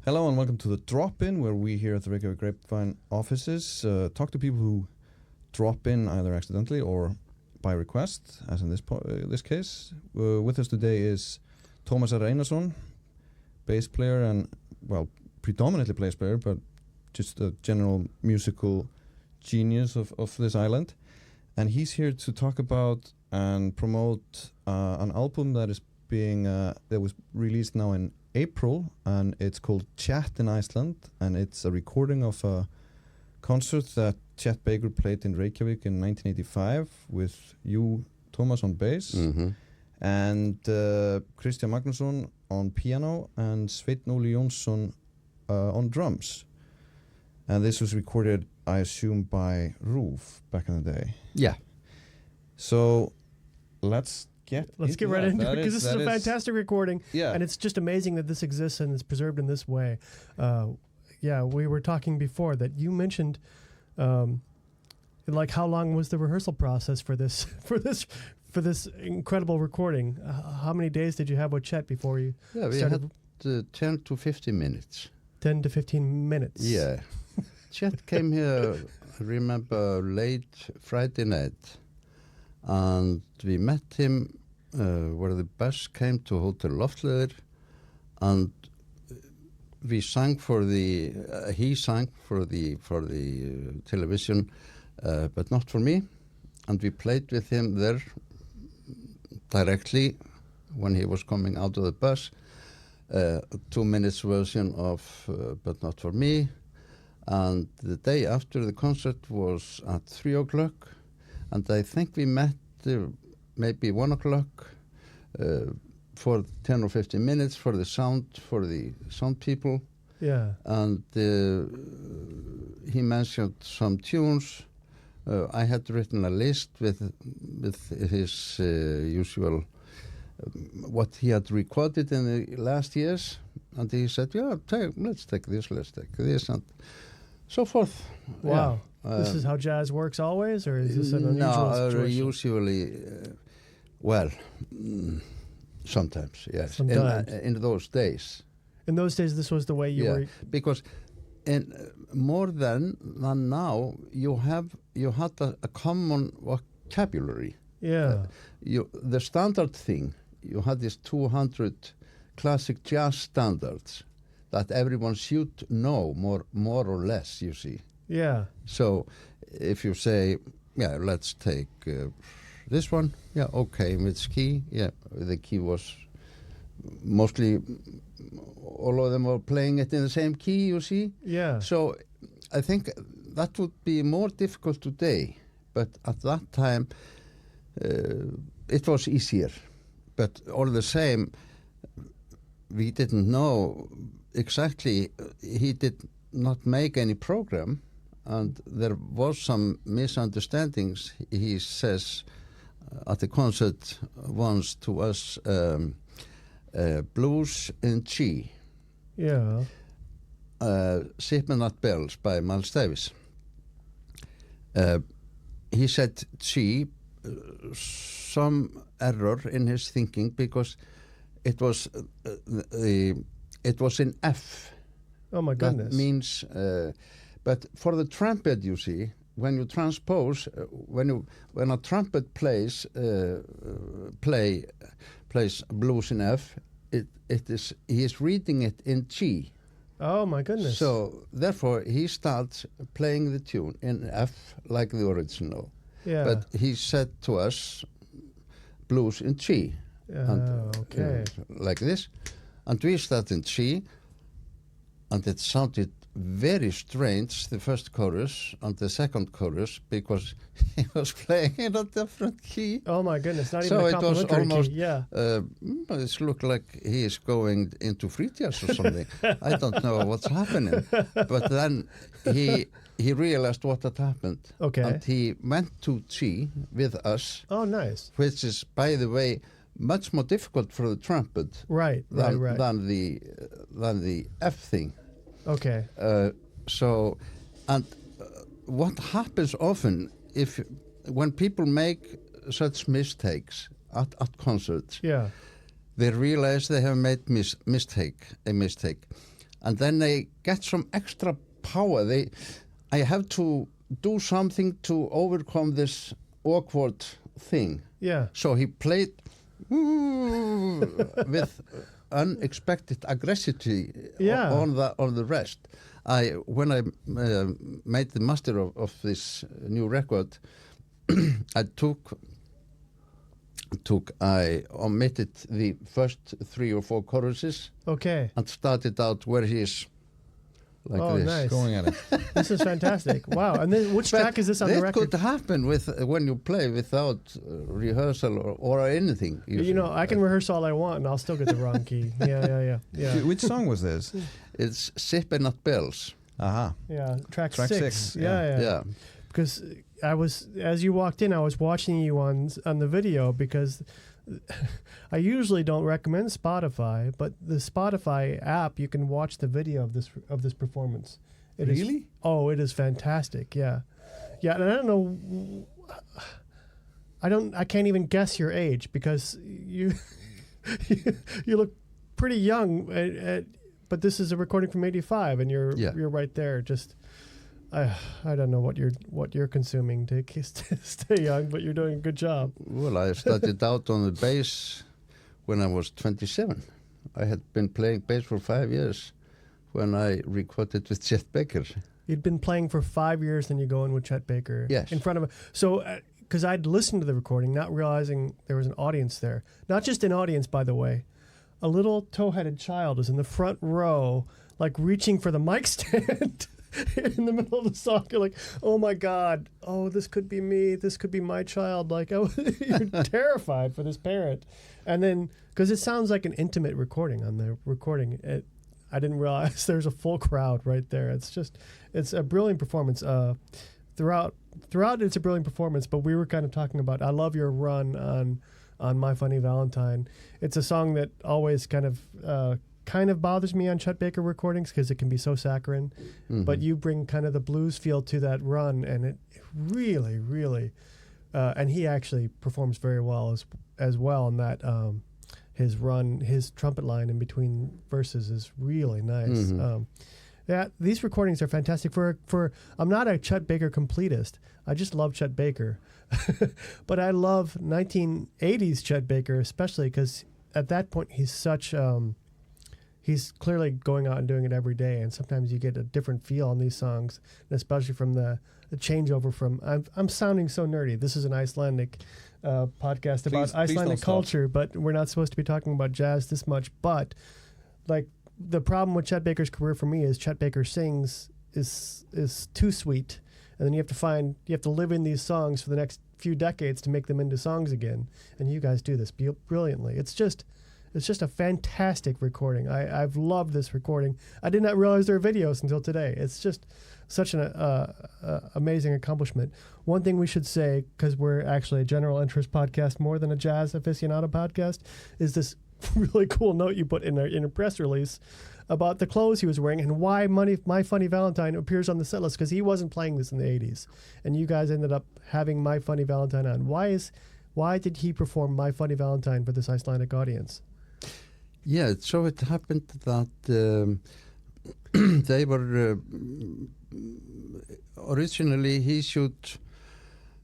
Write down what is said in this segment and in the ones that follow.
Hello and welcome to the Drop-In, where we here at the Reykjavík Grapevine offices talk to people who drop in either accidentally or by request, as in this case. With us today is Tómas R. Einarsson, bass player and, well, predominantly bass player, but just a general musical genius of this island. And he's here to talk about and promote an album that is that was released now in April, and it's called Chat in Iceland, and it's a recording of a concert that Chet Baker played in Reykjavík in 1985 with you, Tómas, on bass, and Kristján Magnússon on piano, and Sveinn Óli Jónsson on drums. And this was recorded, I assume, by RÚV back in the day. Yeah. So let's get right into it, because this is a fantastic recording. Yeah. And it's just amazing that this exists and is preserved in this way. We were talking before that you mentioned, like, how long was the rehearsal process for this for this incredible recording? How many days did you have with Chet before you started? We had 10 to 15 minutes. 10 to 15 minutes. Yeah. Chet came here, I remember, late Friday night, and we met him where the bus came to Hotel Loftleiðir, and we sang for the he sang for the television, but not for me, and we played with him there directly when he was coming out of the bus, 2 minutes version of But Not For Me. And the day after the concert was at 3 o'clock, and I think we met maybe 1 o'clock for 10 or 15 minutes for the sound people. Yeah. And he mentioned some tunes. I had written a list with his usual what he had recorded in the last years, and he said, "Yeah, let's take this, and so forth." Wow. Yeah. This is how jazz works always, or is this an unusual situation? Usually, sometimes, yes. Sometimes. In those days. In those days, this was the way you were. Because in more than now, you had a common vocabulary. Yeah. The standard thing, you had these 200 classic jazz standards that everyone should know more or less, you see. Yeah. So if you say, let's take this one, okay, with key, the key was mostly, all of them were playing it in the same key, you see. Yeah. So I think that would be more difficult today, but at that time it was easier. But all the same, we didn't know exactly, he did not make any program, and there was some misunderstandings. He says at the concert once to us, blues in G. Yeah. Ship Me Not Bells by Miles Davis. He said G, some error in his thinking, because it was in F. Oh my goodness. That means, but for the trumpet, you see, when you transpose, when a trumpet plays blues in F, he is reading it in G. Oh my goodness. So therefore he starts playing the tune in F like the original. Yeah. But he said to us blues in G. Okay. Like this. And we start in G, and it sounded very strange, the first chorus and the second chorus, because he was playing in a different key. Oh my goodness, not even so a it was almost, key. Yeah. It looked like he is going into free jazz or something. I don't know what's happening. But then he realized what had happened. Okay. And he went to G with us. Oh, nice. Which is, by the way, much more difficult for the trumpet right. than the F thing. Okay. What happens often when people make such mistakes at concerts, yeah, they realize they have made a mistake, and then they get some extra power. I have to do something to overcome this awkward thing. Yeah. So he played with unexpected aggressivity Yeah. on the rest. When I made the master of this new record, I omitted the first 3 or 4 choruses Okay. and started out where he is like Oh, this. nice. Going at it. This is fantastic. Wow. And then which But track is this on the that record? could happen when you play without rehearsal or anything. You know, I can rehearse all I want and I'll still get the wrong key. Yeah. Which song was this? It's Sippin' at Bells. Aha. Yeah. Track Track 6. six, Yeah. Yeah. Because as you walked in, I was watching you on the video because I usually don't recommend Spotify, but the Spotify app, you can watch the video of this performance. It is- Really? it is fantastic. Yeah. And I don't know. I can't even guess your age because you you look pretty young, but this is a recording from '85, and you're right there. Just I don't know what you're consuming to stay young, but you're doing a good job. Well, I started out on the bass when I was 27. I had been playing bass for 5 years when I recorded with Chet Baker. You'd been playing for 5 years, then you go in with Chet Baker. Yes. In front of so because I'd listened to the recording, not realizing there was an audience there. Not just an audience, by the way. A little toe-headed child is in the front row, like reaching for the mic stand. In the middle of the song, you're like, "Oh my God! Oh, this could be me. This could be my child." Like, you're terrified for this parent, and then because it sounds like an intimate recording on the recording, I didn't realize there's a full crowd right there. It's a brilliant performance. Throughout, it's a brilliant performance. But we were kind of talking about. I love your run on My Funny Valentine. It's a song that always kind of bothers me on Chet Baker recordings because it can be so saccharine, but you bring kind of the blues feel to that run, and it really, really, and he actually performs very well as well in that. His trumpet line in between verses is really nice. These recordings are fantastic. For I'm not a Chet Baker completist. I just love Chet Baker, but I love 1980s Chet Baker especially because at that point he's such. He's clearly going out and doing it every day, and sometimes you get a different feel on these songs, and especially from the changeover from. I'm sounding so nerdy. This is an Icelandic podcast about Icelandic culture, but we're not supposed to be talking about jazz this much. But like the problem with Chet Baker's career for me is Chet Baker sings is too sweet, and then you have to live in these songs for the next few decades to make them into songs again. And you guys do this brilliantly. It's just a fantastic recording. I've loved this recording. I did not realize there are videos until today. It's just such an amazing accomplishment. One thing we should say, because we're actually a general interest podcast more than a jazz aficionado podcast, is this really cool note you put in a press release about the clothes he was wearing and why My Funny Valentine appears on the set list, because he wasn't playing this in the 80s. And you guys ended up having My Funny Valentine on. Why did he perform My Funny Valentine for this Icelandic audience? Yeah, so it happened that they were originally he should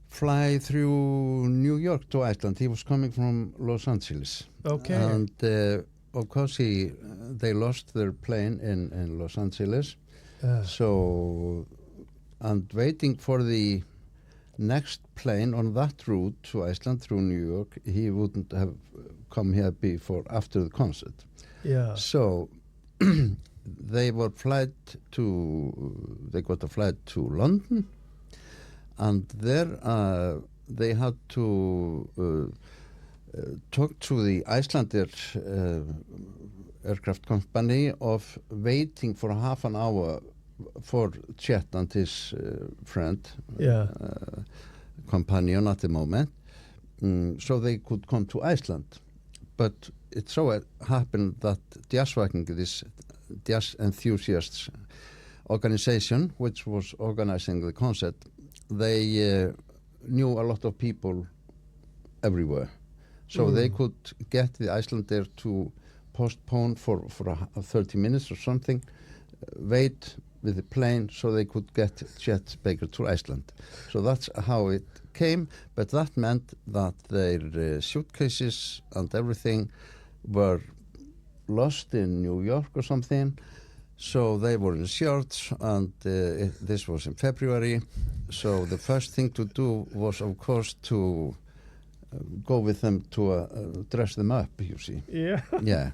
fly through New York to Iceland. He was coming from Los Angeles. Okay. And of course they lost their plane in Los Angeles. So, and waiting for the next plane on that route to Iceland through New York, he wouldn't have come here after the concert. Yeah. So they got a flight to London, and there they had to talk to the Icelandair aircraft company of waiting for half an hour for Chet and his friend, companion at the moment, so they could come to Iceland. But it so happened that Jazzvakning, this jazz enthusiasts organization, which was organizing the concert, they knew a lot of people everywhere. So they could get the Icelandair to postpone for 30 minutes or something, wait with the plane so they could get Chet Baker to Iceland. So that's how it came, but that meant that their suitcases and everything were lost in New York or something. So they were in shorts, and this was in February. So the first thing to do was, of course, to go with them to dress them up, you see. Yeah. Yeah.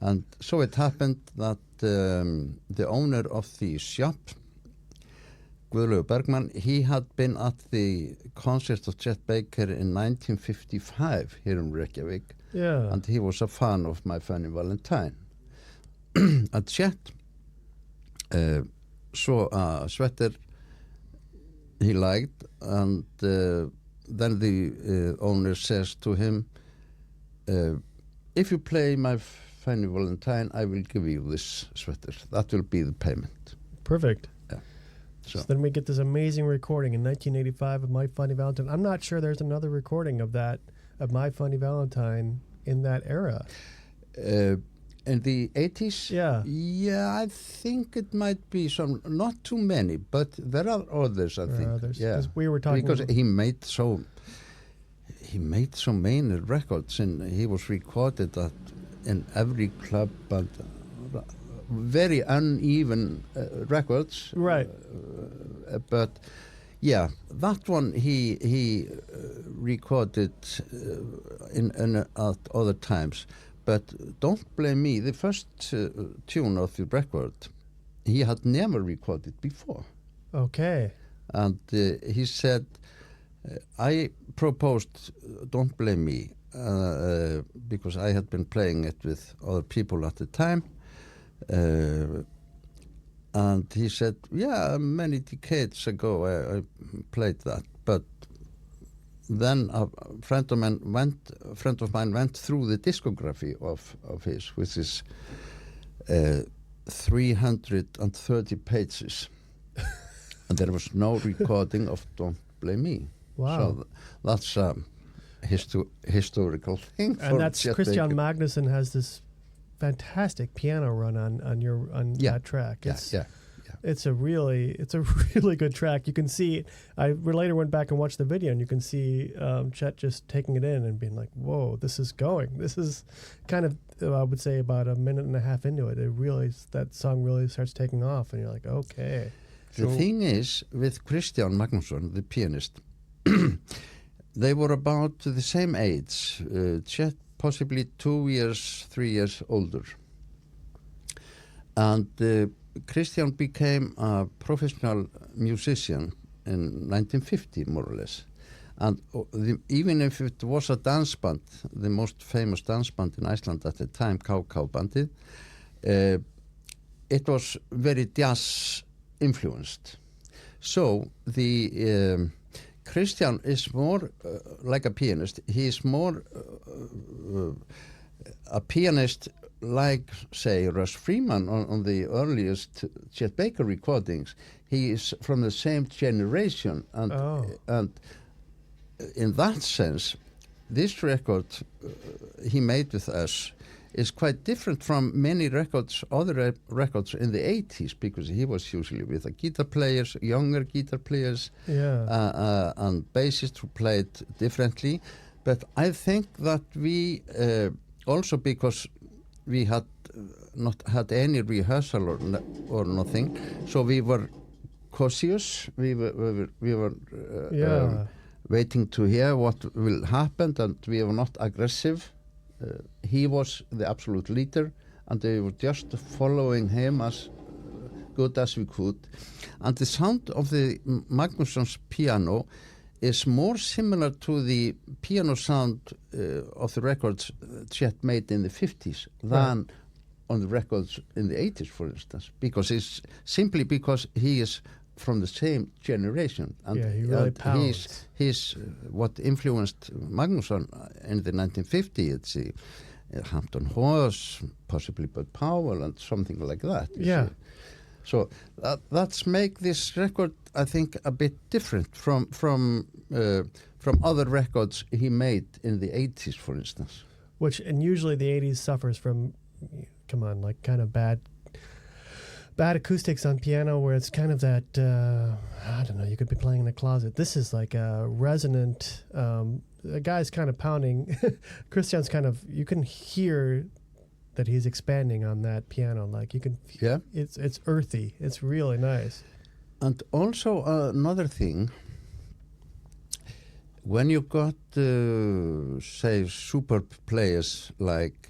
And so it happened that the owner of the shop, Guðlaugur Bergman, he had been at the concert of Chet Baker in 1955 here in Reykjavik. Yeah. And he was a fan of My Funny Valentine. And Chet saw a sweater he liked, and then the owner says to him, if you play My Funny Valentine, I will give you this sweater. That will be the payment. Perfect. Yeah. So then we get this amazing recording in 1985 of My Funny Valentine. I'm not sure there's another recording of that, of My Funny Valentine in that era. In the 80s? Yeah. Yeah, I think it might be some, not too many, but there are others, I think. Others. Yeah. 'Cause we were talking because he made so many records, and he was recorded in every club, and very uneven records. Right. But yeah, that one he recorded at other times. But Don't Blame Me, the first tune of the record, he had never recorded before. Okay. And he said, I proposed Don't Blame Me because I had been playing it with other people at the time. And he said, yeah, many decades ago I played that. But then a friend of mine went through the discography of his, which is 330 pages. And there was no recording of Don't Blame Me. Wow. So that's a historical thing. And that's Christian Magnusson has this fantastic piano run on that track. It's a really good track. You can see, I later went back and watched the video, and you can see Chet just taking it in and being like, whoa, this is going. This is kind of, I would say, about a minute and a half into it. That song really starts taking off, and you're like, okay. The thing is, with Christian Magnusson, the pianist, they were about the same age. Chet possibly 2 years, 3 years older. And Christian became a professional musician in 1950, more or less. And even if it was a dance band, the most famous dance band in Iceland at the time, KK bandið, it was very jazz influenced. So the Christian is more like a pianist. He is more a pianist like, say, Russ Freeman on the earliest Chet Baker recordings. He is from the same generation, and in that sense, this record he made with us is quite different from many other records in the 80s, because he was usually with guitar players, younger guitar players, and bassists who played differently. But I think that we also, because we had not had any rehearsal or nothing, so we were cautious. We were waiting to hear what will happen, and we were not aggressive. He was the absolute leader, and we were just following him as good as we could. And the sound of the Magnusson's piano is more similar to the piano sound of the records Chet made in the 50s than on the records in the 80s, for instance, because he is from the same generation. And he really pounds. He's what influenced Magnusson in the 1950s. It's Hampton Hawes, possibly Bud Powell, and something like that. Yeah. See. So that's make this record, I think, a bit different from other records he made in the 80s, for instance. And usually the 80s suffers from come on, like kind of bad acoustics on piano where it's kind of that, I don't know, you could be playing in a closet. This is like a resonant, the guy's kind of pounding. Christian's kind of, you can hear that he's expanding on that piano. Like you can, Yeah. it's earthy. It's really nice. And also another thing, when you got, say, superb players like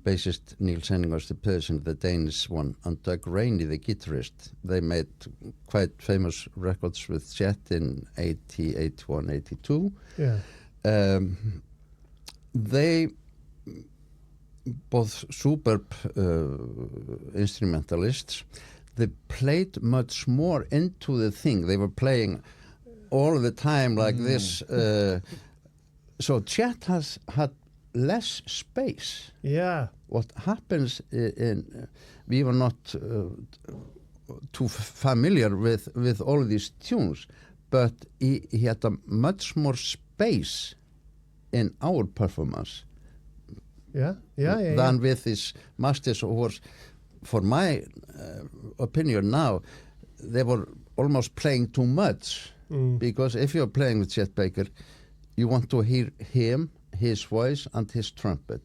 bassist Niels Henning Ørsted Pedersen, the Danish one, and Doug Rainey, the guitarist, they made quite famous records with Chet in 80, 81, 82. Yeah. They, both superb instrumentalists, they played much more into the thing. They were playing all the time like this. So Chet has had less space. Yeah. What happens we were not too familiar with all these tunes, but he had a much more space in our performance than with his masters who was, for my opinion now, they were almost playing too much. Because if you're playing with Chet Baker, you want to hear him, his voice, and his trumpet.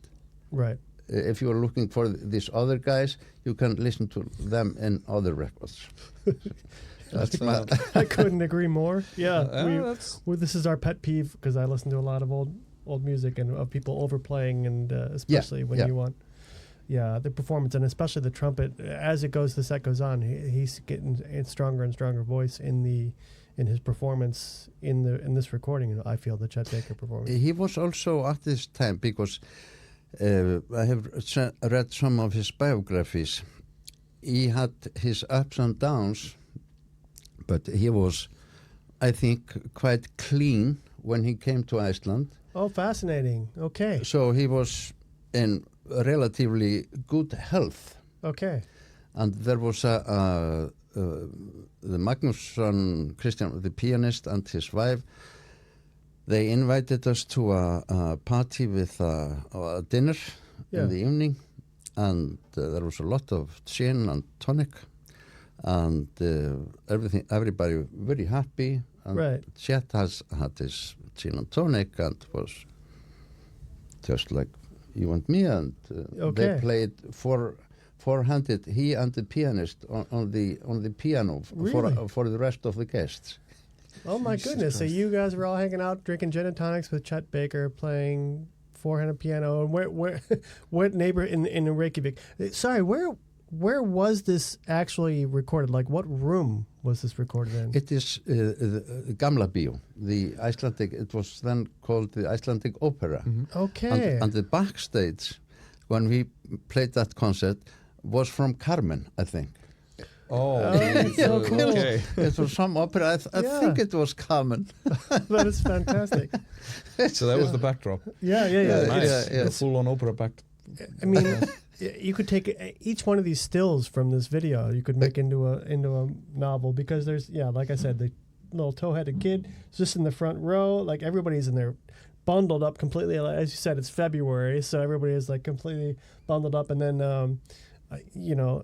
Right. If you're looking for these other guys, you can listen to them in other records. That's my I couldn't agree more. Yeah. That's This is our pet peeve because I listen to a lot of old music and of people overplaying, and especially when you want the performance, and especially the trumpet. As it goes, the set goes on, he's getting a stronger and stronger voice in his performance in this recording. I feel the Chet Baker performance. He was also at this time, because I have read some of his biographies. He had his ups and downs, but he was, I think, quite clean when he came to Iceland. Oh, fascinating. Okay. So he was in relatively good health. Okay. And there was the Magnusson, Christian, the pianist, and his wife. They invited us to a party with a dinner in the evening, and there was a lot of gin and tonic, and everybody very happy. And Right. Chet has had his gin and tonic and was just like you and me, and they played four-handed, he and the pianist on the piano Really? for the rest of the guests. Oh my Jesus goodness! So Christ. you guys were all hanging out, drinking gin and tonics with Chet Baker, playing four-handed piano. And where, what neighbor in Reykjavik? Sorry, where was this actually recorded? Like, what room was this recorded in? It is the Gamla Bíó, the Icelandic. It was then called the Icelandic Opera. Okay. And the backstage, when we played that concert, was from Carmen, I think. So cool. Okay. It was some opera. I think it was Carmen. That is fantastic. So that was the backdrop. Yeah. Nice. yeah. The full-on opera back. I mean, you could take each one of these stills from this video. You could make into a novel, because there's like I said, the little toe-headed kid is just in the front row. Like everybody's in there, bundled up completely. As you said, it's February, so everybody is like completely bundled up. And then,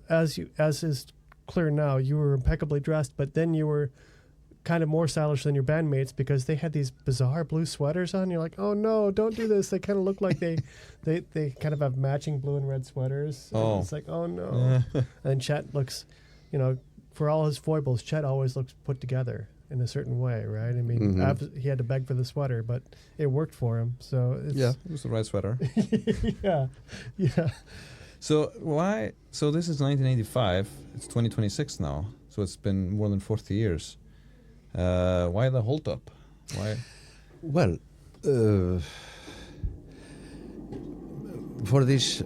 as is clear now, you were impeccably dressed, but then you were kind of more stylish than your bandmates because they had these bizarre blue sweaters on. You're like, oh no, don't do this. They kind of look like they kind of have matching blue and red sweaters. And Oh. it's like, oh no. And Chet looks, for all his foibles, Chet always looks put together in a certain way, right? I mean, he had to beg for the sweater, but it worked for him. So it's, It was the right sweater. yeah. So why? So this is 1985. It's 2026 now. So it's been more than 40 years. Why the hold up? Why? Well, for these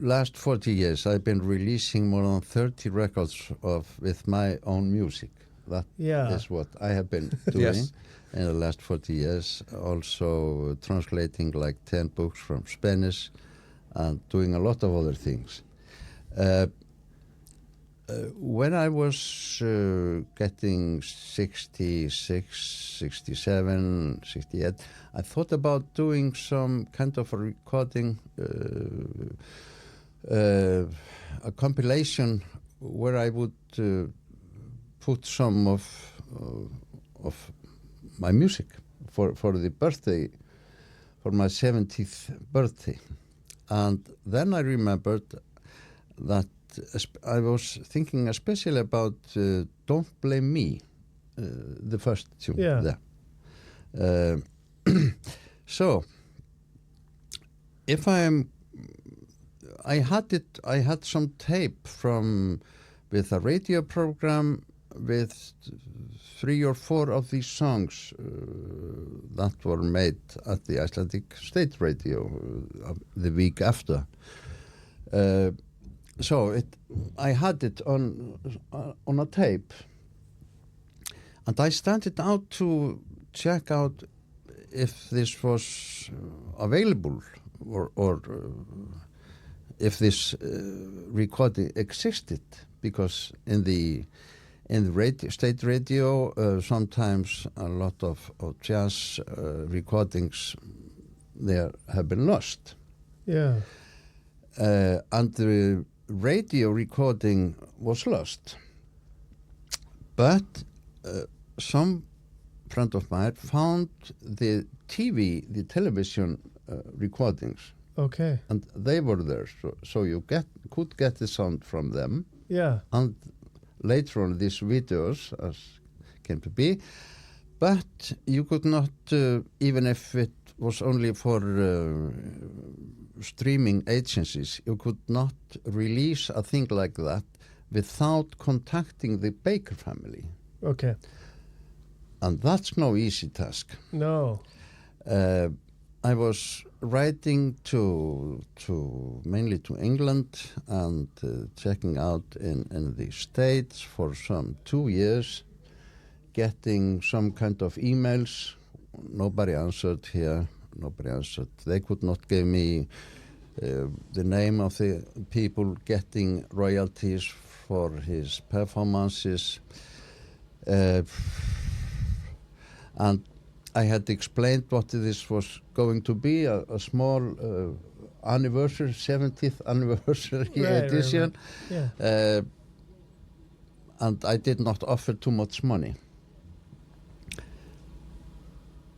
last 40 years, I've been releasing more than 30 records with my own music. That is what I have been doing Yes. in the last 40 years. Also translating like 10 books from Spanish and doing a lot of other things. When I was getting 66, 67, 68, I thought about doing some kind of a recording a compilation where I would put some of my music for the birthday, for my 70th birthday. And then I remembered that I was thinking especially about Don't Blame Me, the first tune there. So, if I had some tape with a radio program with 3 or 4 of these songs that were made at the Icelandic State Radio the week after. So I had it on a tape, and I started out to check out if this was available or if this recording existed, because in the state radio sometimes a lot of jazz recordings there have been lost. Yeah. And the radio recording was lost. But some friend of mine found the television recordings. Okay. And they were there, so you could get the sound from them. Yeah. And later on these videos as came to be, but you could not, even if it was only for streaming agencies, you could not release a thing like that without contacting the Baker family. Okay. And that's no easy task. No. I was writing mainly to England and checking out in the States for some 2 years, getting some kind of emails. Nobody answered here. Nobody answered. They could not give me the name of the people getting royalties for his performances. And I had explained what this was going to be, a small anniversary, 70th anniversary edition. Right. Yeah. And I did not offer too much money.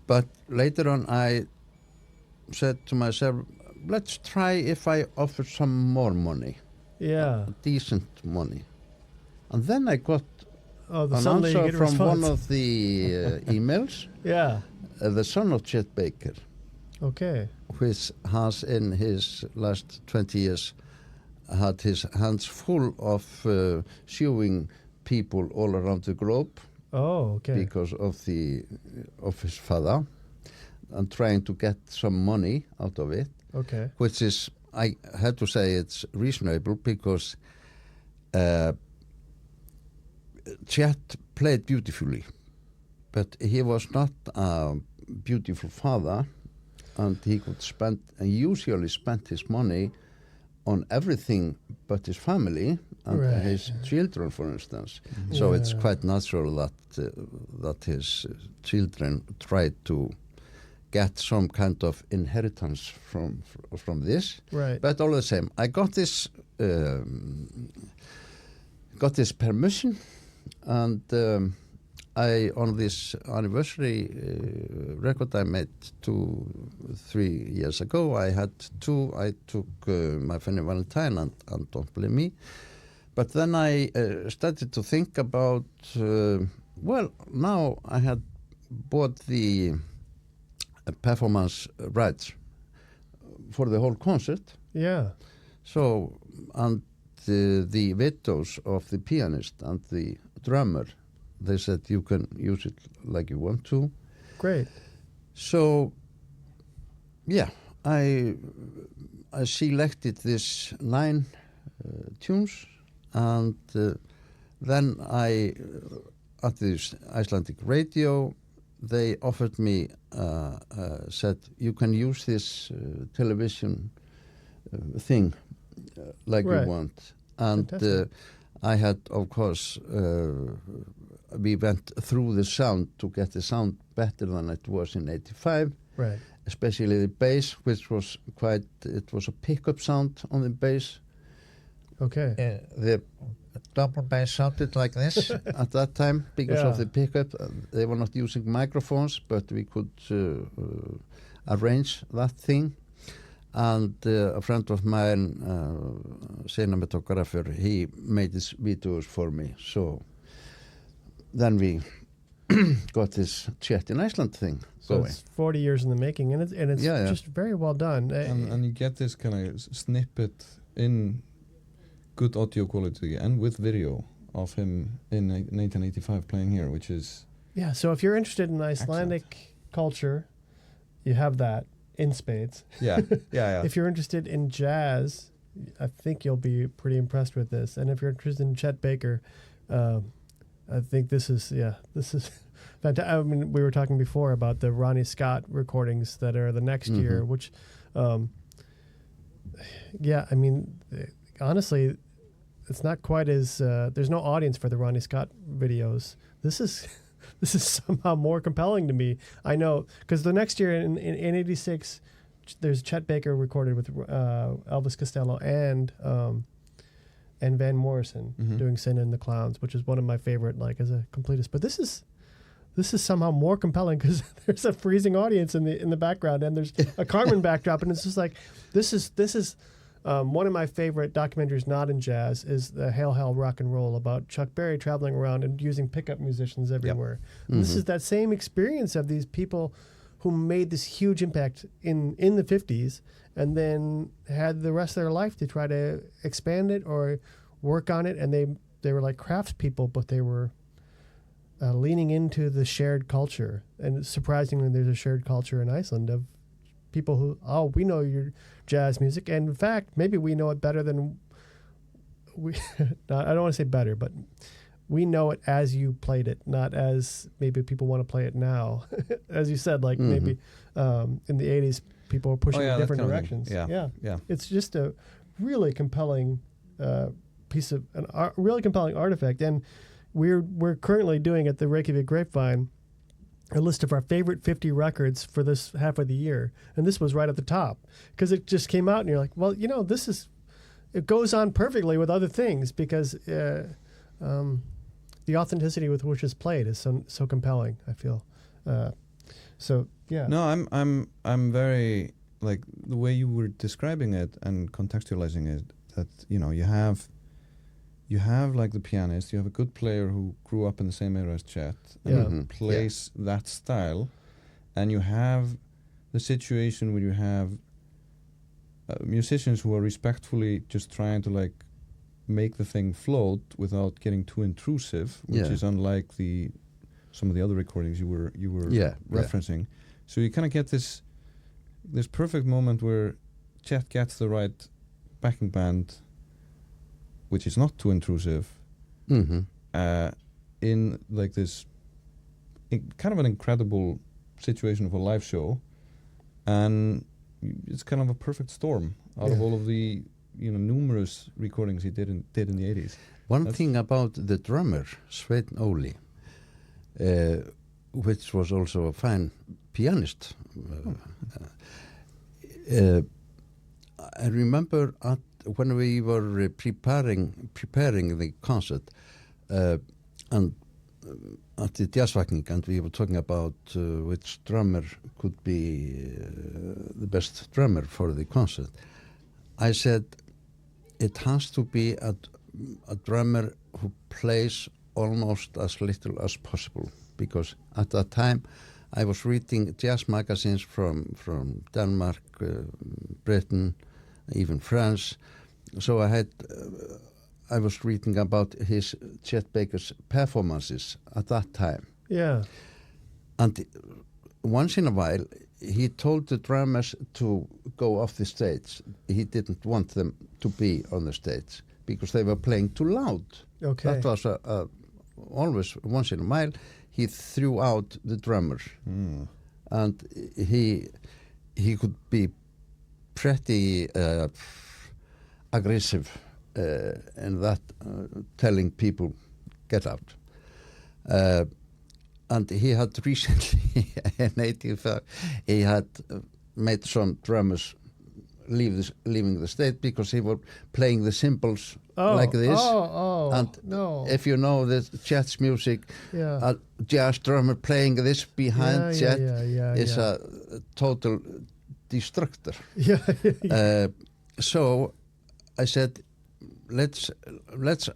But later on I said to myself, let's try if I offer some more money. Yeah. Decent money. And then I got an suddenly answer you get a from response. one of the emails, Yeah. the son of Chet Baker, Okay. which has in his last 20 years had his hands full of suing people all around the globe. Oh, okay. Because of his father, and trying to get some money out of it. Okay. Which is, I had to say, it's reasonable because Chet played beautifully, but he was not a beautiful father, and he could usually spent his money on everything but his family and his children, for instance. Mm-hmm. So it's quite natural that his children tried to get some kind of inheritance from this. Right. But all the same, I got this permission, and on this anniversary record I made 2-3 years ago, I had two. I took My Funny Valentine and Don't Blame Me. But then I started to think about, now I had bought the performance rights for the whole concert. Yeah. So, and the widows of the pianist and the drummer, they said you can use it like you want to. Great. So, yeah, I selected this 9 tunes, and then at the Icelandic radio, they offered me, said you can use this television thing like you want. And I had, of course, we went through the sound to get the sound better than it was in 85. Right. Especially the bass, which was it was a pickup sound on the bass, Okay. The double bass sounded like this. at that time, because Yeah. of the pickup, they were not using microphones, but we could arrange that thing. And a friend of mine, cinematographer, he made these videos for me. So then we got this Chet in Iceland thing So going. it's 40 years in the making, and it's Yeah, yeah. just very well done. And you get this kind of snippet in good audio quality and with video of him in 1985 playing here, which is Yeah, so if you're interested in Icelandic culture, you have that in spades. yeah. If you're interested in jazz, I think you'll be pretty impressed with this. And if you're interested in Chet Baker, I think this is fantastic. I mean, we were talking before about the Ronnie Scott recordings that are the next year, which, I mean, honestly, it's not quite as there's no audience for the Ronnie Scott videos. This is somehow more compelling to me. I know, because the next year in '86, there's Chet Baker recorded with Elvis Costello and Van Morrison doing "Sin in the Clowns," which is one of my favorite, like as a completist. But this is somehow more compelling because there's a freezing audience in the background and there's a Carmen backdrop, and it's just like this is. One of my favorite documentaries not in jazz is the Hail Hail Rock and Roll, about Chuck Berry traveling around and using pickup musicians everywhere. And this is that same experience of these people who made this huge impact in the 50s and then had the rest of their life to try to expand it or work on it. And they were like craftspeople, but they were leaning into the shared culture. And surprisingly, there's a shared culture in Iceland of people who, we know your jazz music, and in fact, maybe we know it better than we. I don't want to say better, but we know it as you played it, not as maybe people want to play it now. As you said, like maybe in the '80s, people were pushing in different directions. Yeah. It's just a really compelling piece of really compelling artifact, and we're currently doing at the Reykjavik Grapevine a list of our favorite 50 records for this half of the year. And this was right at the top because it just came out and you're like, well, it goes on perfectly with other things because the authenticity with which it's played is so compelling, I feel. So, yeah. No, I'm very, like, the way you were describing it and contextualizing it, that, you have like the pianist, you have a good player who grew up in the same era as Chet and plays that style, and you have the situation where you have musicians who are respectfully just trying to like make the thing float without getting too intrusive, which is unlike some of the other recordings you were referencing. So you kind of get this perfect moment where Chet gets the right backing band, which is not too intrusive, in like this kind of an incredible situation of a live show, and it's kind of a perfect storm out of all of the numerous recordings he did in the 80s. One thing about the drummer, Sveinn Óli, which was also a fine pianist. I remember when we were preparing the concert and at the Jazzvakning, and we were talking about which drummer could be the best drummer for the concert, I said it has to be a drummer who plays almost as little as possible, because at that time I was reading jazz magazines from Denmark, Britain, even France. So I was reading about his Chet Baker's performances at that time. Yeah. And once in a while, he told the drummers to go off the stage. He didn't want them to be on the stage because they were playing too loud. Okay. That was always, once in a while, he threw out the drummers. And he could be pretty aggressive in that, telling people, get out. And he had recently, in 85, he had made some drummers leaving the state because he was playing the cymbals like this. And no. if you know the Chet's music, Yeah. a jazz drummer playing this behind Chet is yeah. a total destructor. Yeah. So I said, let's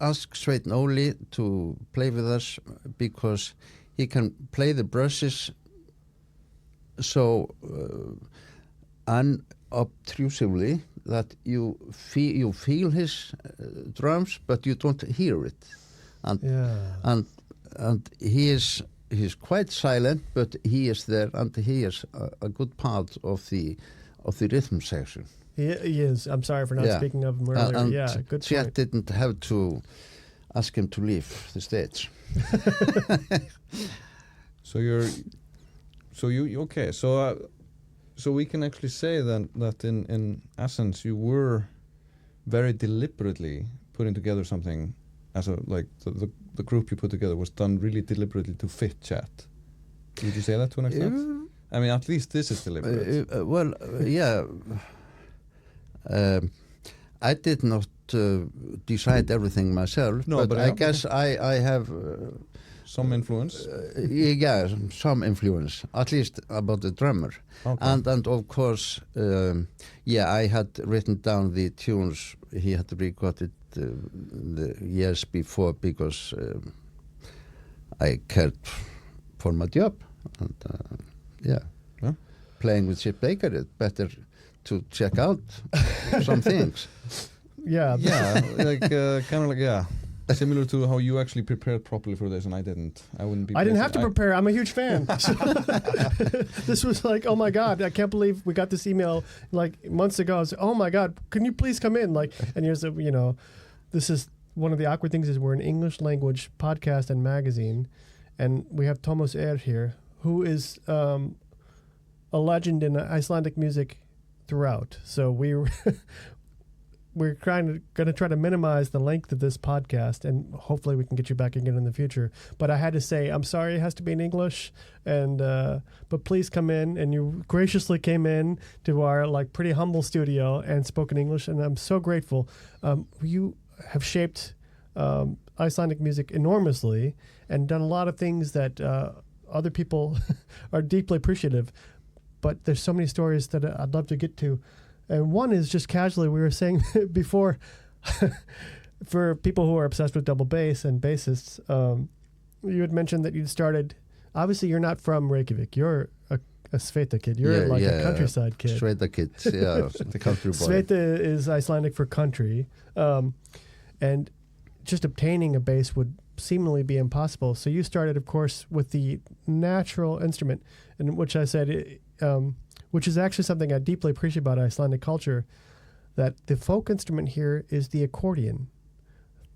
ask Sveinn Óli to play with us because he can play the brushes so unobtrusively that you feel his drums, but you don't hear it. And he's quite silent, but he is there, and he is a good part of the rhythm section. He is. I'm sorry for not speaking of him earlier. And Good Chet point. didn't have to ask him to leave the stage. So you okay? So we can actually say then that in essence you were very deliberately putting together something as a like the group you put together was done really deliberately to fit Chet. Would you say that to an extent? I mean, at least this is deliberate. Yeah. I did not decide everything myself, No, but I guess I have some influence. Yeah, some influence, at least about the drummer. Okay. And of course, I had written down the tunes he had recorded the years before because I cared for my job. And playing with Chip Baker, it's better to check out some things. Yeah. Yeah, like kind of like similar to how you actually prepared properly for this, and I didn't. I didn't have to prepare. I'm a huge fan. This was like, oh my God, I can't believe we got this email like months ago. I was, oh my God, can you please come in? Like, and here's this is one of the awkward things is we're an English language podcast and magazine, and we have Thomas Eir here, who is a legend in Icelandic music throughout. So we're going to try to minimize the length of this podcast, and hopefully we can get you back again in the future. But I had to say, I'm sorry it has to be in English, and but please come in. And you graciously came in to our like pretty humble studio and spoke in English, and I'm so grateful. You have shaped Icelandic music enormously and done a lot of things that other people are deeply appreciative. But there's so many stories that I'd love to get to. And one is just casually, we were saying before, for people who are obsessed with double bass and bassists, you had mentioned that you'd started, obviously you're not from Reykjavik, you're a Sveta kid, you're a countryside kid. Sveta kid, the country boy. Sveta is Icelandic for country, and just obtaining a bass would seemingly be impossible. So you started, of course, with the natural instrument, in which I said, which is actually something I deeply appreciate about Icelandic culture, that the folk instrument here is the accordion,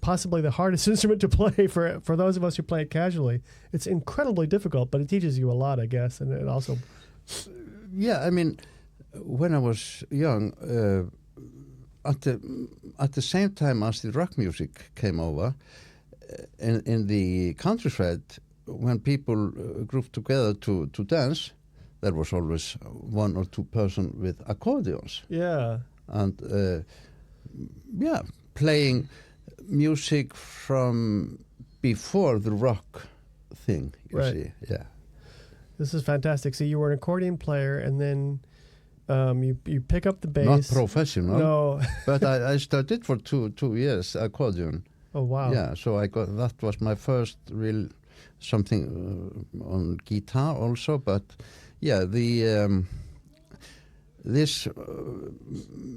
possibly the hardest instrument to play for those of us who play it casually. It's incredibly difficult, but it teaches you a lot, I guess, and it also... Yeah, I mean, when I was young, at the same time as the rock music came over, in the countryside, when people grouped together to dance, there was always one or two person with accordions. Yeah. And playing music from before the rock thing, you see. Yeah. This is fantastic. So you were an accordion player, and then you pick up the bass. Not professional. No. But I studied for two years accordion. Oh wow. Yeah, so that was my first real something on guitar also, but yeah, this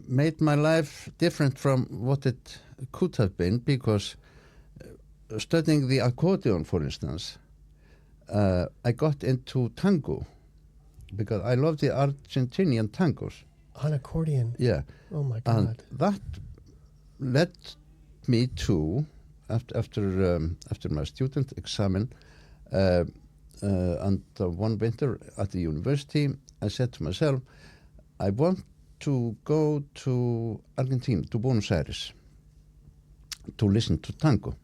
made my life different from what it could have been, because studying the accordion, for instance, I got into tango because I love the Argentinian tangos. On accordion? Yeah. Oh my God. And that led me to, after my student exam, and one winter at the university, I said to myself, I want to go to Argentina, to Buenos Aires, to listen to tango.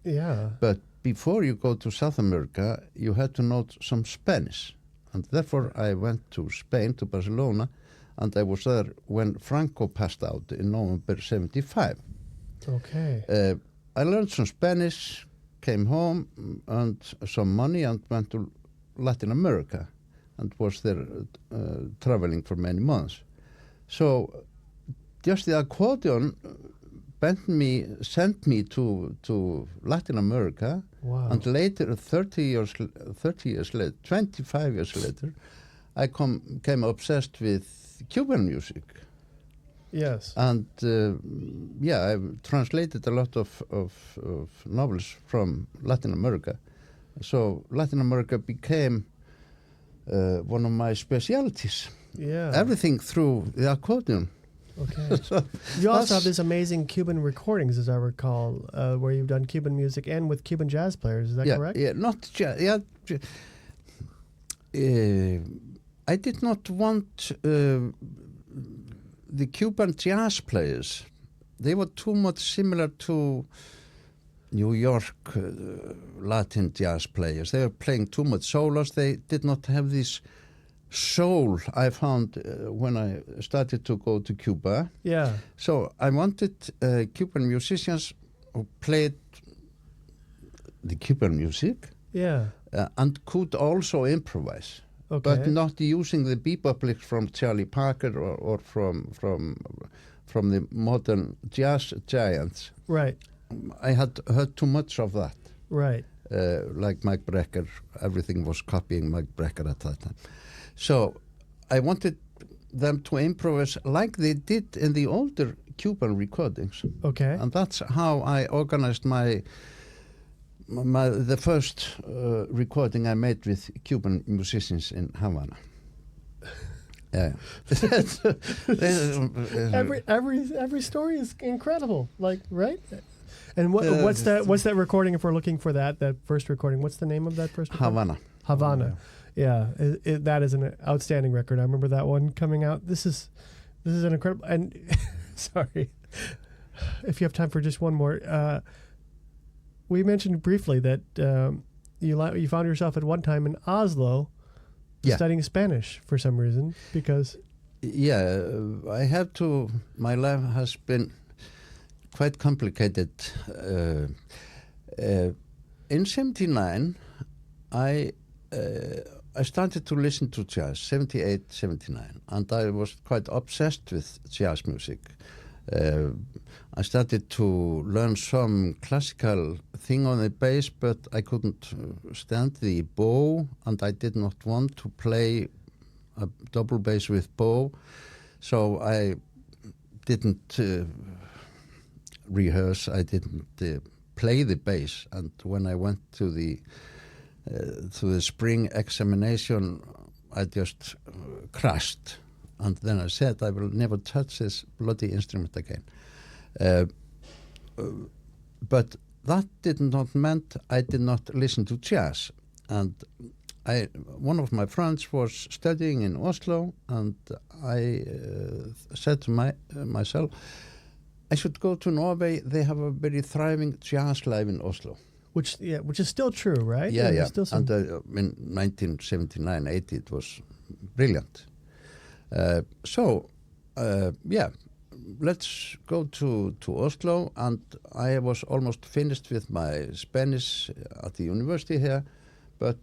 Yeah. But before you go to South America, you had to know some Spanish. And therefore I went to Spain, to Barcelona, and I was there when Franco passed out in November 75. Okay. I learned some Spanish, came home, earned some money, and went to Latin America, and was there traveling for many months. So just the accordion sent me to Latin America, Wow. and later, 25 years later, I came obsessed with Cuban music. Yes. And I've translated a lot of novels from Latin America. So Latin America became one of my specialties. Yeah. Everything through the accordion. Okay. So You also have that's- this amazing Cuban recordings, as I recall, where you've done Cuban music and with Cuban jazz players. Is that correct? Yeah, not jazz. Yeah, I did not want the Cuban jazz players. They were too much similar to New York Latin jazz players. They were playing too much solos. They did not have this soul I found when I started to go to Cuba. Yeah. So I wanted Cuban musicians who played the Cuban music Yeah. and could also improvise, Okay. but not using the bebop licks from Charlie Parker or from the modern jazz giants. Right. I had heard too much of that. Right. Like Mike Brecker, everything was copying Mike Brecker at that time. So I wanted them to improvise like they did in the older Cuban recordings. Okay. And that's how I organized the first recording I made with Cuban musicians in Havana. Yeah. Every story is incredible. Like, right? And what's that recording? If we're looking for that first recording, what's the name of that first recording? Havana. Yeah, that is an outstanding record. I remember that one coming out. This is an incredible. And sorry, if you have time for just one more, we mentioned briefly that you found yourself at one time in Oslo studying Spanish for some reason because. Yeah, I have to. My life has been quite complicated. In '79, I started to listen to jazz, 78, 79, and I was quite obsessed with jazz music. I started to learn some classical thing on the bass, but I couldn't stand the bow, and I did not want to play a double bass with bow, so I didn't rehearse, I didn't play the bass, and when I went to the spring examination, I just crashed. And then I said, I will never touch this bloody instrument again. But that did not mean I did not listen to jazz. And one of my friends was studying in Oslo, and I said to myself, I should go to Norway. They have a very thriving jazz life in Oslo. Which is still true, right? Yeah, There's yeah. Still some... And in 1979, 80, it was brilliant. Let's go to Oslo, and I was almost finished with my Spanish at the university here, but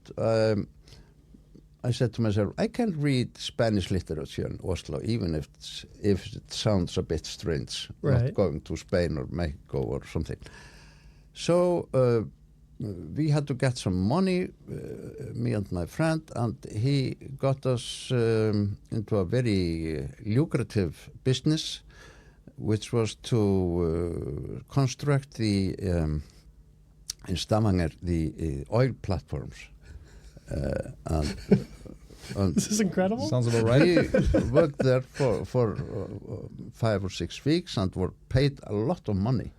I said to myself, I can read Spanish literature in Oslo, even if it sounds a bit strange, right. Not going to Spain or Mexico or something. So we had to get some money, me and my friend, and he got us into a very lucrative business, which was to construct in Stavanger the oil platforms. And This is incredible. Sounds about right. we worked there for 5 or 6 weeks and were paid a lot of money.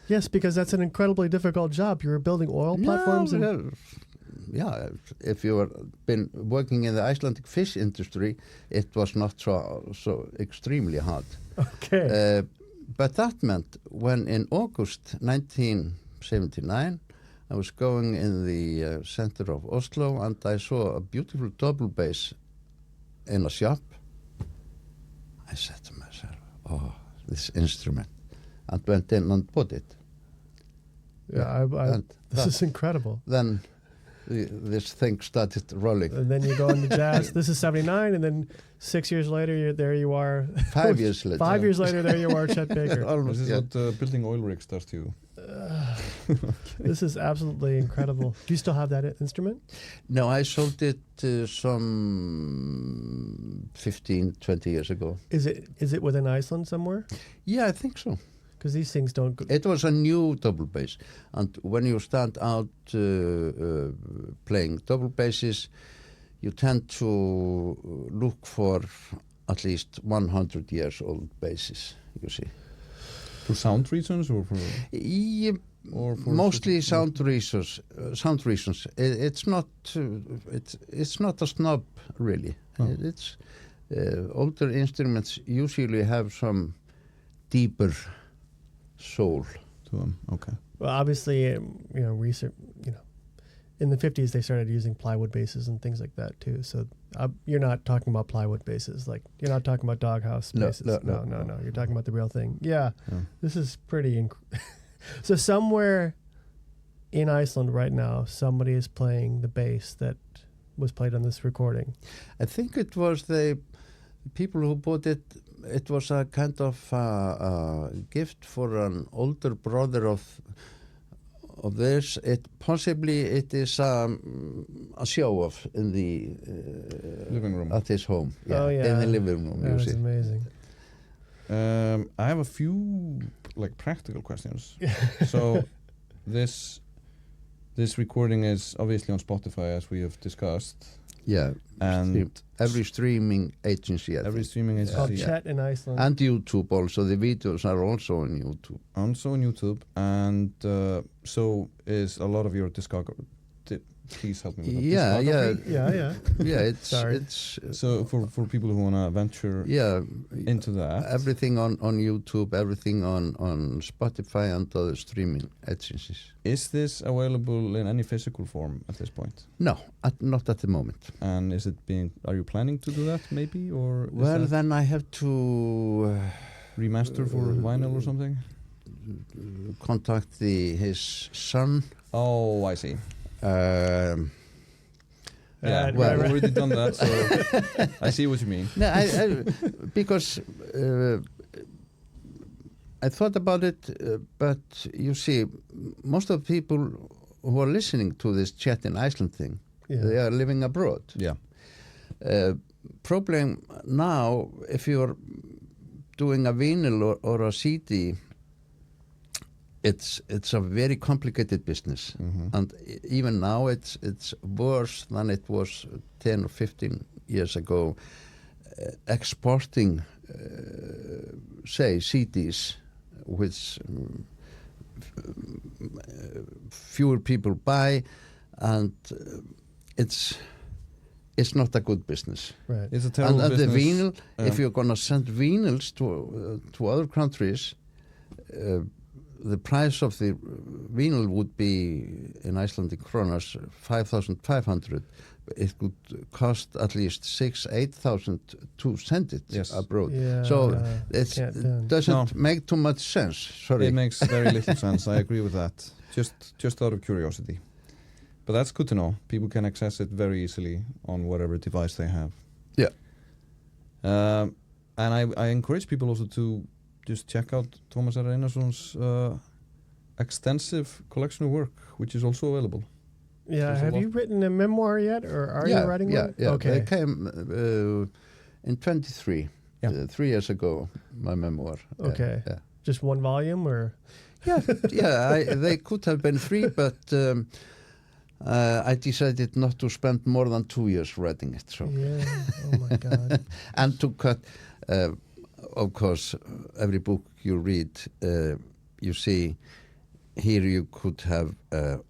Yes, because that's an incredibly difficult job. You were building oil platforms. Yeah, if you were been working in the Icelandic fish industry, it was not so extremely hard. Okay. But that meant when in August 1979, I was going in the center of Oslo, and I saw a beautiful double bass in a shop. I said to myself, oh, this instrument, and went in and bought it. Yeah, And this is incredible. then this thing started rolling. And then you go into jazz. This is 79, and then 6 years later, there you are. 5 years later. 5 years later, there you are, Chet Baker. Almost, This is yeah. what building oil rigs does to you. This is absolutely incredible. Do you still have that instrument? No, I sold it some 15, 20 years ago. Is it within Iceland somewhere? Yeah, I think so. Because these things don't. It was a new double bass, and when you start out playing double basses, you tend to look for at least 100 years old basses, you see. For sound reasons or for... Yeah, Or for mostly specific- sound reasons. It's not a snub, really. Oh. It's older instruments usually have some deeper soul. To them, okay. Well, obviously, research. In the 50s, they started using plywood bases and things like that too. So you're not talking about plywood bases, like you're not talking about doghouse No, bases. no. You're talking about the real thing. Yeah, Yeah. this is pretty. So somewhere in Iceland right now, somebody is playing the bass that was played on this recording. I think it was the people who bought it. It was a kind of gift for an older brother of theirs. It is a show off in the Living room. at his home. Oh, yeah. In the living room. That You is see. amazing. I have a few practical questions. So this recording is obviously on Spotify, as we have discussed, Yeah, and every streaming agency, I every think. streaming It's called agency, Chet in Iceland. And YouTube also. The videos are also on YouTube. also on YouTube, and so is a lot of your discography. Please help me with that. Yeah, Discography? yeah. Yeah, it's Sorry. So for people who want to venture into that, everything on YouTube, everything on Spotify and other streaming agencies. is this available in any physical form at this point? No, not at the moment. And are you planning to do that maybe, or is Well, that then I have to remaster for vinyl or something? contact his son. Oh, I see. Yeah, Right, well, right, I've already done that, so I see what you mean. No, because I thought about it, but you see, most of the people who are listening to this Chet in Iceland thing, Yeah. they are living abroad. Yeah. Problem now, if you're doing a vinyl or a CD, it's a very complicated business, and even now it's worse than it was 10 or 15 years ago. Exporting, say, CDs, which fewer people buy, and it's not a good business. Right. It's a terrible And business. the vinyl, if Yeah. you're going to send vinyls to other countries, the price of the vinyl would be in Icelandic kronas 5,500. It could cost at least 6,000-8,000 to send it Yes. abroad. Yeah, So yeah. it Can't do. doesn't No. make too much sense. Sorry. It makes very little sense. I agree with that. Just out of curiosity. But that's good to know. People can access it very easily on whatever device they have. Yeah. And I encourage people also to just check out Thomas R. Einarsson's extensive collection of work, which is also available. Yeah. There's a Have lot. you written a memoir yet, or are you writing one? Yeah. Okay. They came in 23, Yeah. 3 years ago, my memoir. Yeah, Okay. Yeah. Just one volume, or They could have been 3, but I decided not to spend more than 2 years writing it. So, yeah. Oh my God. and to cut, of course, every book you read, you see, here you could have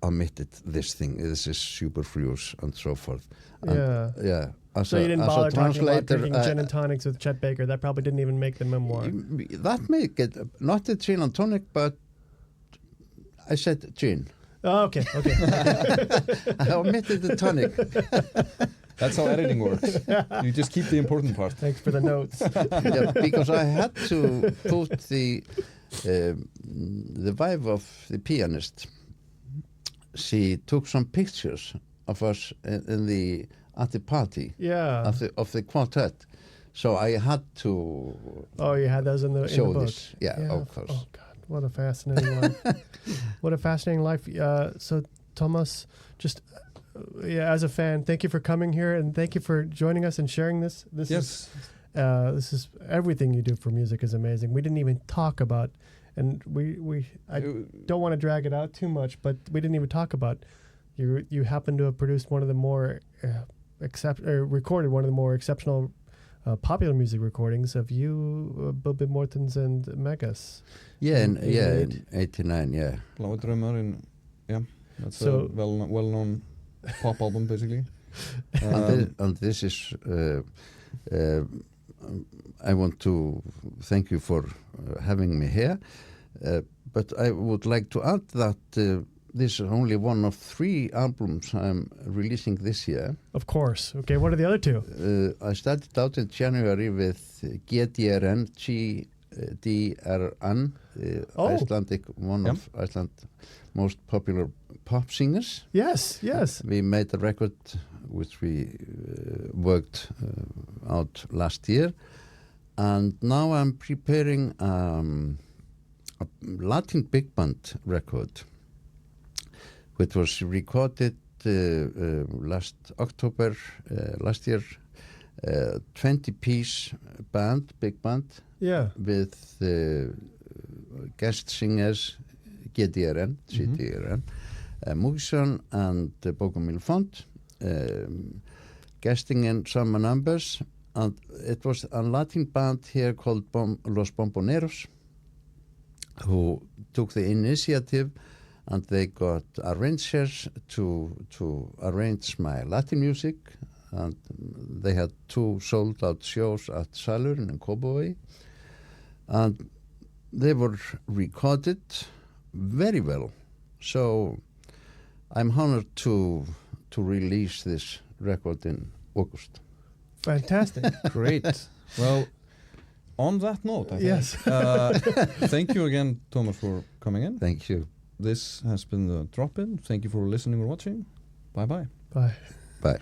omitted this thing. This is superfluous and so forth. And, Yeah. yeah. As So you didn't bother talking about drinking uh, gin and tonics with Chet Baker. That probably didn't even make the memoir. that make it not the gin and tonic, but I said gin. Oh, okay. Okay. I omitted the tonic. That's how editing works. You just keep the important part. Thanks for the notes. Yeah, because I had to put the wife of the pianist. She took some pictures of us at the party Yeah. of the quartet. So I had to Oh, you had those in the show book. this. Yeah, of course. Oh God, what a fascinating life! What a fascinating life. So Thomas, just as a fan, thank you for coming here and thank you for joining us and sharing this. Yes. This is everything you do for music is amazing. We didn't even talk about, and I don't want to drag it out too much, but we didn't even talk about you happen to have produced one of the more recorded one of the more exceptional popular music recordings of you, Bubbi Morthens and Megas. Yeah, in in 89, yeah. Blauer Drömmar that's So- a well-known pop album, basically. And this is, I want to thank you for having me here, but I would like to add that this is only one of 3 albums I'm releasing this year. Of course. Okay, what are the other 2? I started out in January with GDRN, GDRN, Oh. Icelandic, one of Iceland's most popular pop singers. Yes, yes. We made a record which we worked out last year, and now I'm preparing a Latin big band record, which was recorded last October last year. 20-piece band, big band, Yeah. with guest singers GDRN, GDRN, Múgisson and Bókamíl Font, guesting in some numbers, and it was a Latin band here called Los Bomboneros, who took the initiative, and they got arrangers to arrange my Latin music, and they had 2 sold-out shows at Salurinn in Kópavogi, and they were recorded very well. So I'm honored to release this record in August. Fantastic. Great. Well, on that note, I think, Yes. thank you again, Thomas, for coming in. Thank you. This has been the Drop-In. Thank you for listening or watching. Bye-bye. Bye. Bye.